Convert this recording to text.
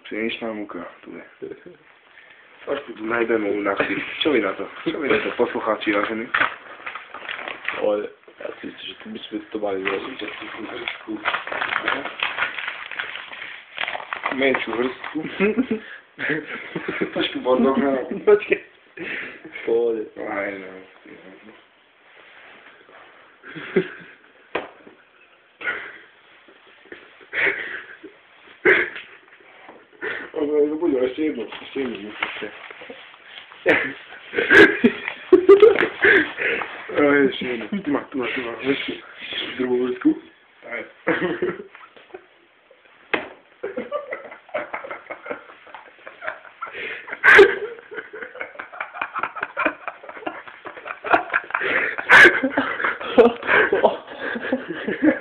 Pšeničná múka, tu je. Trošku tu najdeme uľahčiť. Čo vy na to? Čo vy na to, poslucháči, vážení? Ale ja si myslím, že tu by sme to mali zrobiť. Menšiu hrstku. Trošku podložná. Počkej. Pohode. Aj no. No buď, ešte jedno. Ešte jedno. Tu má. Ešte. Druhú vrstku. Aj. Oh.